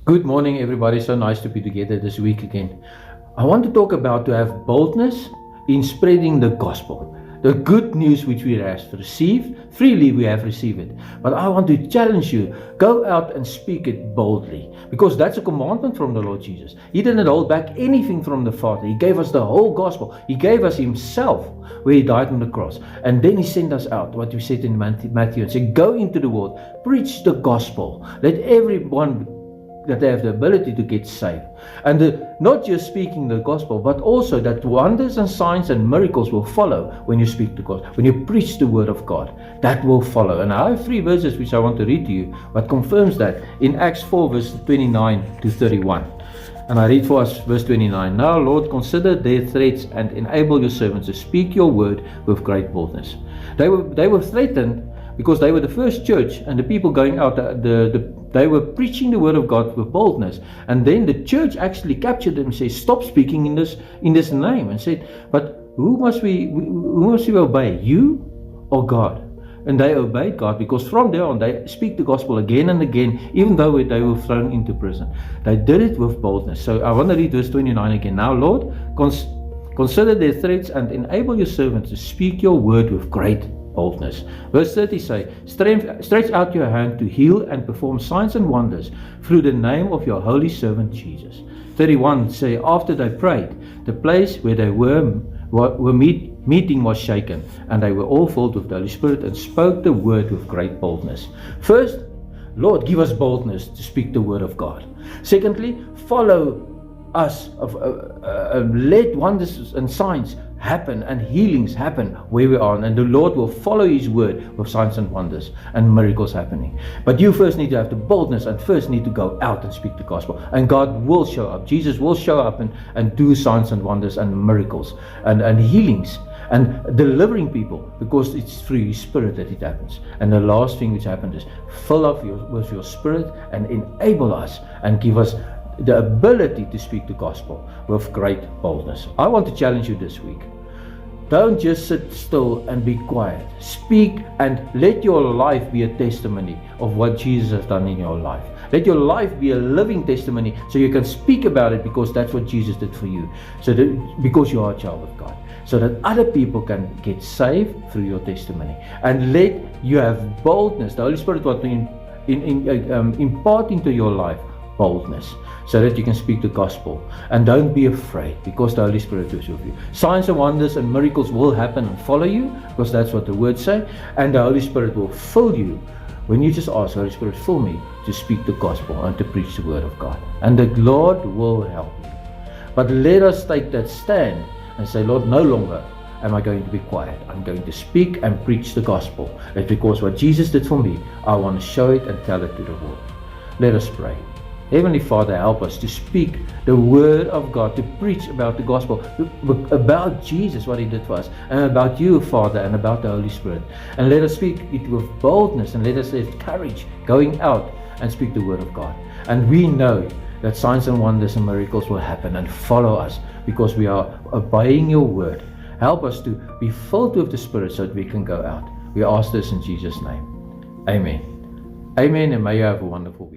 Good morning, everybody. So nice to be together this week again. I want to talk about to have boldness in spreading the gospel. The good news which we have received, freely we have received it. But I want to challenge you, go out and speak it boldly. Because that's a commandment from the Lord Jesus. He didn't hold back anything from the Father. He gave us the whole gospel. He gave us Himself where He died on the cross. And then He sent us out, what we said in Matthew, and said, go into the world, preach the gospel. Let everyone that they have the ability to get saved. And not just speaking the gospel, but also that wonders and signs and miracles will follow when you speak the gospel, when you preach the word of God. That will follow. And I have 3 verses which I want to read to you, what confirms that in Acts 4 verse 29 to 31. And I read for us verse 29. Now, Lord, consider their threats and enable your servants to speak your word with great boldness. They were threatened because they were the first church, and the people going out, they were preaching the word of God with boldness. And then the church actually captured them and said, stop speaking in this name, and said, but who must we obey, you or God? And they obeyed God, because from there on they speak the gospel again and again, even though they were thrown into prison. They did it with boldness. So I want to read verse 29 again. Now, Lord, consider their threats and enable your servants to speak your word with great boldness. Verse 30 say, stretch out your hand to heal and perform signs and wonders through the name of your holy servant Jesus. 31 say, after they prayed, the place where they were meeting was shaken, and they were all filled with the Holy Spirit and spoke the word with great boldness. First, Lord, give us boldness to speak the word of God. Secondly, follow us, let wonders and signs happen and healings happen where we are, and the Lord will follow His word with signs and wonders and miracles happening. But you first need to have the boldness and first need to go out and speak the gospel, and God will show up. Jesus will show up and do signs and wonders and miracles and healings and delivering people, because it's through His Spirit that it happens. And the last thing which happened is fill up with your Spirit and enable us and give us the ability to speak the gospel with great boldness. I want to challenge you this week. Don't just sit still and be quiet. Speak and let your life be a testimony of what Jesus has done in your life. Let your life be a living testimony, so you can speak about it, because that's what Jesus did for you. So that, because you are a child of God, so that other people can get saved through your testimony. And let you have boldness. The Holy Spirit will impart into your life boldness, so that you can speak the gospel. And don't be afraid, because the Holy Spirit is with you. Signs and wonders and miracles will happen and follow you, because that's what the words say. And the Holy Spirit will fill you when you just ask, Holy Spirit, fill me to speak the gospel and to preach the word of God. And the Lord will help you. But let us take that stand and say, Lord, no longer am I going to be quiet. I'm going to speak and preach the gospel. It's because what Jesus did for me, I want to show it and tell it to the world. Let us pray. Heavenly Father, help us to speak the word of God, to preach about the gospel, about Jesus, what He did for us, and about you, Father, and about the Holy Spirit. And let us speak it with boldness, and let us have courage going out and speak the word of God. And we know that signs and wonders and miracles will happen and follow us, because we are obeying your word. Help us to be filled with the Spirit so that we can go out. We ask this in Jesus' name. Amen. Amen, and may you have a wonderful week.